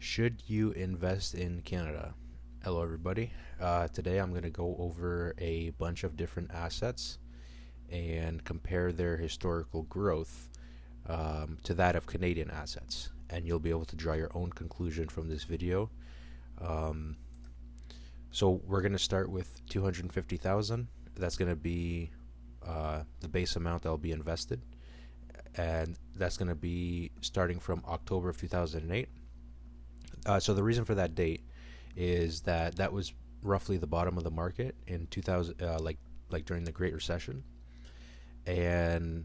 Should you invest in Canada? Hello, everybody. Today I'm going to go over a bunch of different assets and compare their historical growth to that of Canadian assets. And you'll be able to draw your own conclusion from this video. Um, so we're going to start with 250,000. That's going to be the base amount that'll be invested. And that's going to be starting from October of 2008. So the reason for that date is that was roughly the bottom of the market in 2000, like during the Great Recession, and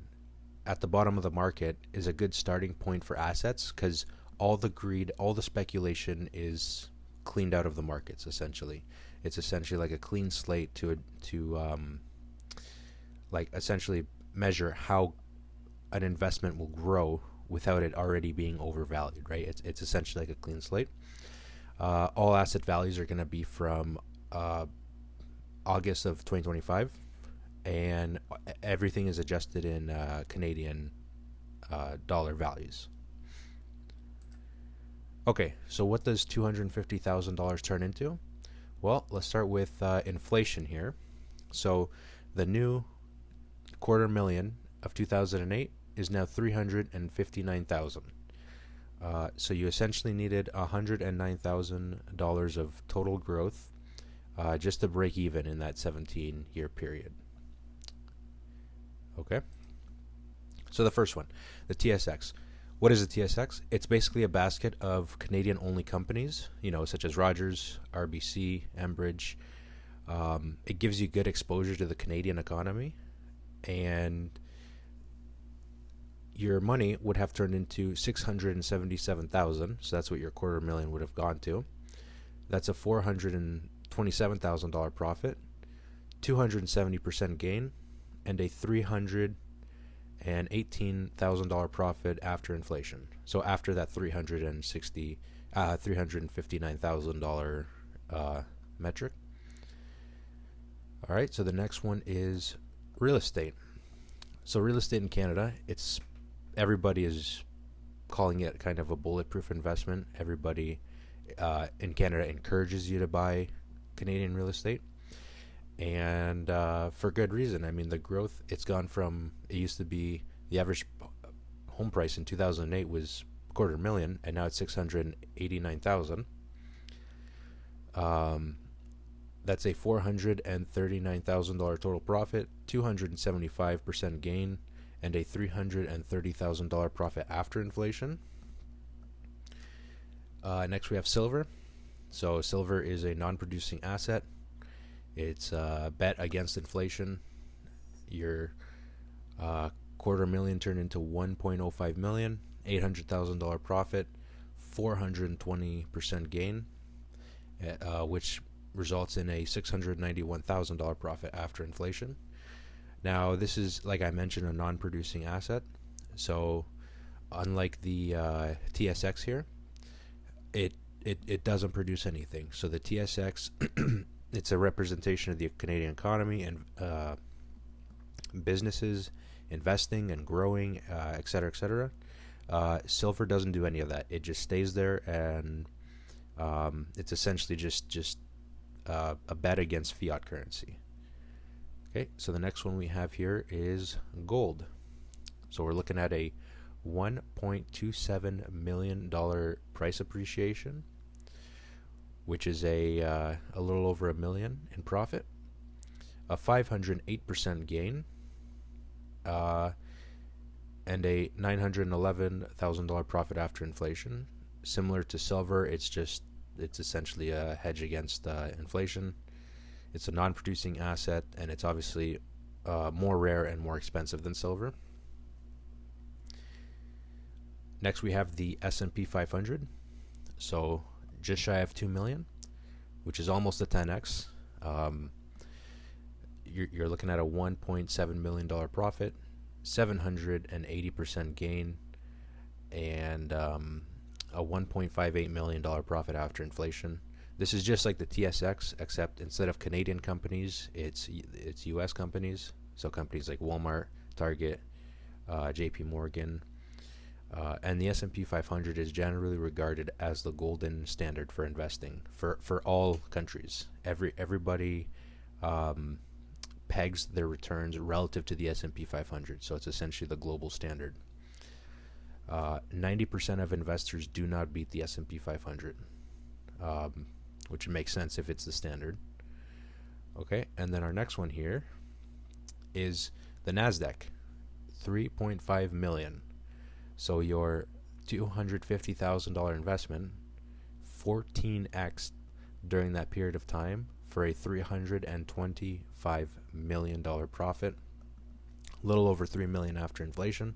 at the bottom of the market is a good starting point for assets because all the greed, all the speculation is cleaned out of the markets. Essentially, it's essentially like a clean slate to like essentially measure how an investment will grow without it already being overvalued, right? It's essentially like a clean slate. All asset values are going to be from August of 2025, and everything is adjusted in Canadian dollar values. Okay, so what does $250,000 turn into? Well, let's start with inflation here. So the new $250,000 of 2008 is now 359,000. So you essentially needed $109,000 of total growth just to break even in that 17-year period. Okay. So the first one, the TSX. What is the TSX? It's basically a basket of Canadian-only companies, such as Rogers, RBC, Enbridge. It gives you good exposure to the Canadian economy, and your money would have turned into 677,000, so that's what your $250,000 would have gone to. That's a $427,000 profit, 270% gain, and a $318,000 profit after inflation. So after that $359,000 metric. All right, so the next one is real estate. So real estate in Canada, everybody is calling it kind of a bulletproof investment. Everybody in Canada encourages you to buy Canadian real estate, and for good reason. I mean, the growth, it used to be the average home price in 2008 was $250,000, and now it's 689,000. That's a $439,000 total profit, 275% gain, and a $330,000 profit after inflation. Next, we have silver. So silver is a non-producing asset. It's bet against inflation. Your $250,000 turned into $1.05 million, $800,000 profit, 420% gain, which results in a $691,000 profit after inflation. Now, this is, like I mentioned, a non-producing asset. So, unlike the TSX here, it doesn't produce anything. So the TSX, it's a representation of the Canadian economy and businesses investing and growing, et cetera, et cetera. Silver doesn't do any of that. It just stays there, and it's essentially just a bet against fiat currency. Okay, so the next one we have here is gold. So we're looking at a $1.27 million price appreciation, which is a little over $1 million in profit, a 508% gain, and a $911,000 profit after inflation. Similar to silver, it's essentially a hedge against inflation. It's a non-producing asset, and it's obviously more rare and more expensive than silver. Next, we have the S&P 500. So just shy of 2 million, which is almost a 10x. You're looking at a $1.7 million profit, 780% gain, and a $1.58 million profit after inflation. This is just like the TSX, except instead of Canadian companies, it's U.S. companies. So companies like Walmart, Target, J.P. Morgan, And the S&P 500 is generally regarded as the golden standard for investing for all countries. Everybody pegs their returns relative to the S&P 500, so it's essentially the global standard. 90% of investors do not beat the S&P 500, which makes sense if it's the standard. Okay, and then our next one here is the NASDAQ, 3.5 million. So your $250,000 investment, 14x during that period of time for a $325 million profit, a little over $3 million after inflation.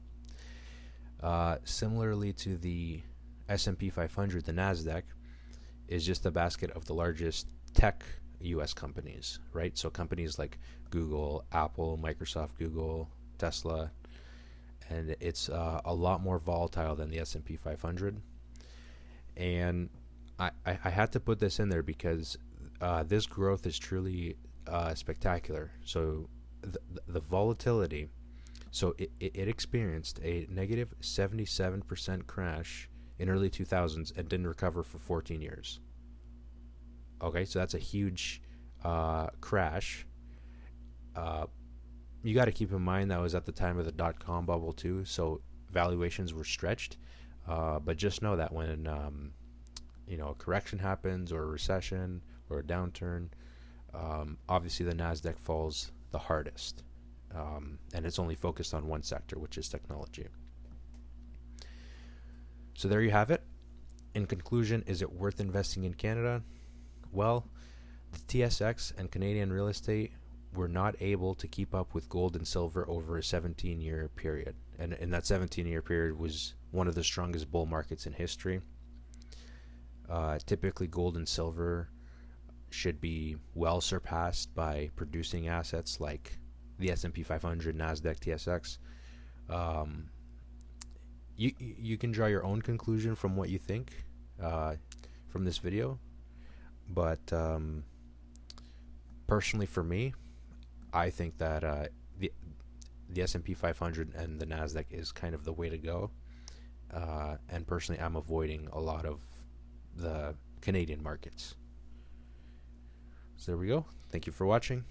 Similarly to the S&P 500, the NASDAQ is just a basket of the largest tech U.S. companies, right? So companies like Google, Apple, Microsoft, Google, Tesla, and it's a lot more volatile than the S&P 500. And I had to put this in there because this growth is truly spectacular. So the volatility, so it experienced a negative 77% crash in early 2000s and didn't recover for 14 years. Okay, so that's a huge crash. You got to keep in mind that was at the time of the dot-com bubble too, so valuations were stretched. But just know that when a correction happens, or a recession, or a downturn, obviously the NASDAQ falls the hardest, and it's only focused on one sector, which is technology. So there you have it. In conclusion, is it worth investing in Canada? Well, the TSX and Canadian real estate were not able to keep up with gold and silver over a 17-year period. And in that 17-year period was one of the strongest bull markets in history. Typically, gold and silver should be well surpassed by producing assets like the S&P 500, NASDAQ, TSX. You can draw your own conclusion from what you think from this video. But personally, for me, I think that the S&P 500 and the NASDAQ is kind of the way to go. And personally, I'm avoiding a lot of the Canadian markets. So there we go. Thank you for watching.